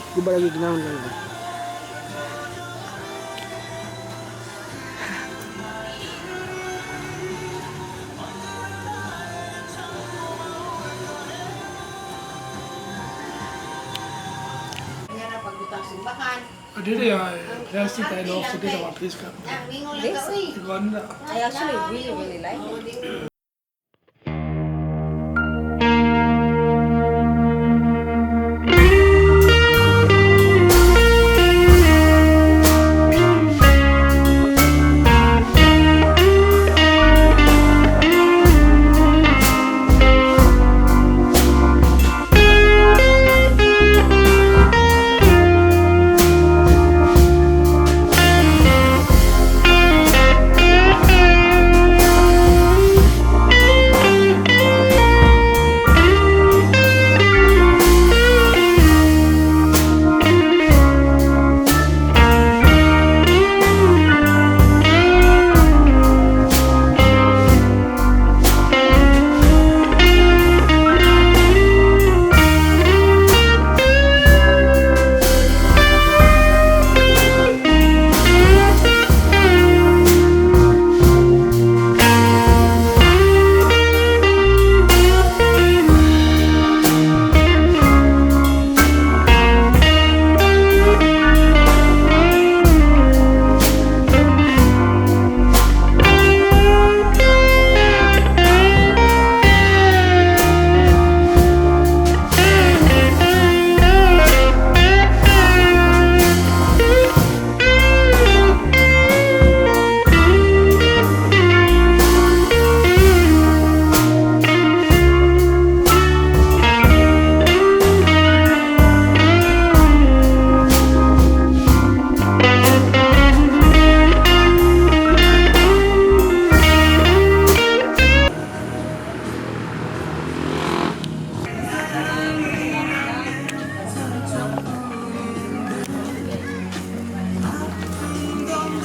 Di ba lagi ginawan lang ba? Did I rest it? I lost it about this cup. This? I actually really like it.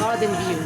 Garden view.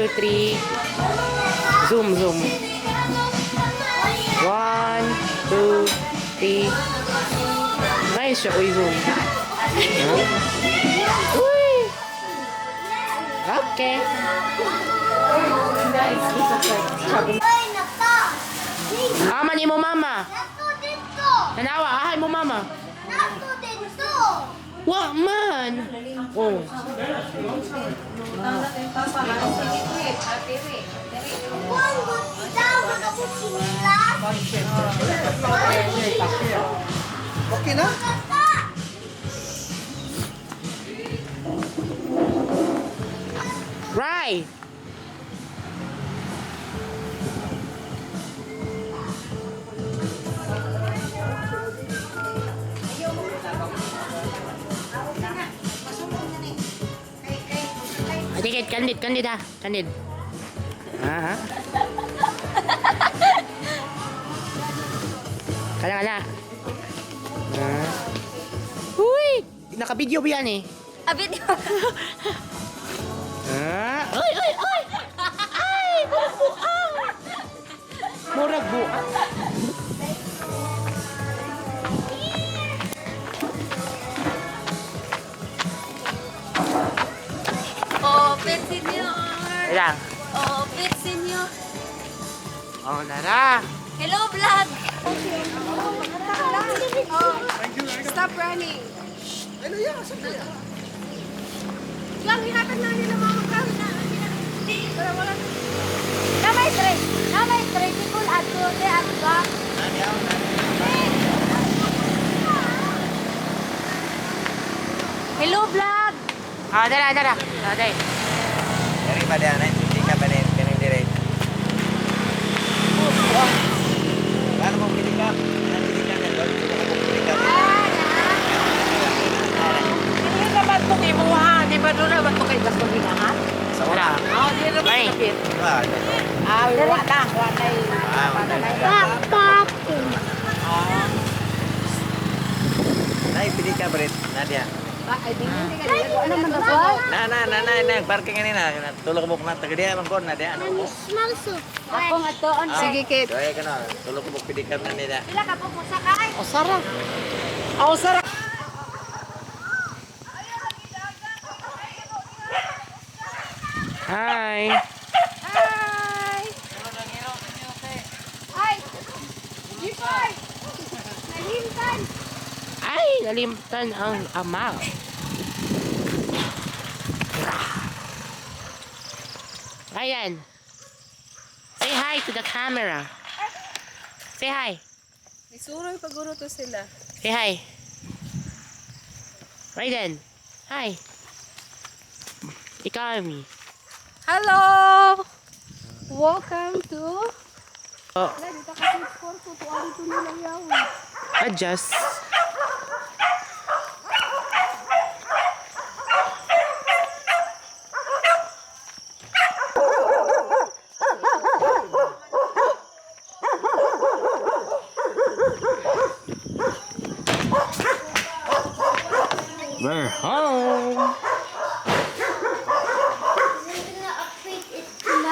2, 3. Zoom, zoom. 1, 2, 3. Nice siya, uy, zoom. Uy! Okay. Aman mo, mama. Nanawa, ahay mo, mama. Wa man. Oh. Okay na? Right. Dikit, kandid ha. Kandid. Ha? Kala. Uy! Naka-video ba yan eh? Video. Ay! Ay! Buang! Murag buang. Open senior. Ilang? Open senior. Oh, nara. Hello, vlog. Stop running. Ano yan? Saan kaya? Lang, hinatag na nila mga magkano na. Pero wala na. Namay straight. People at the at back. Hello, vlog. Ah, dara. Dara. Dari pada anak cuci kapan yang direct. Kalau mau pilih kap, nanti pilih kap yang baru kita mau pilih kap. Hindi na ba itong imuha? Di ba doon na ba ito kay Gaston Binahan? Seorang. Oo, di na ba Ay. kapit? Wah, ada tu. Wala na. Naik pilih kap berit, Nadia. Ano man ba? Nah, parking ini nah. Tulog mo na tagadiya man kon Nadia. Ano mo? Ako nga toon. Sige, Kate. Doy ka na. Tulog mo pilih kap na Nadia. Pila ka po mo sakay? O, sarap. Hi. Hi! Ay! Jipay! Nalimtan! Ay, nalimtan ang amaw. Ayan. Say hi to the camera. Say hi. Isuroy paguro to sila. Say hi. Raiden. Hi. Ikaw, me. Hello! Welcome to... Oh, Wala, dito kasi sport ko. Tuwari ito nila yaw. adjust.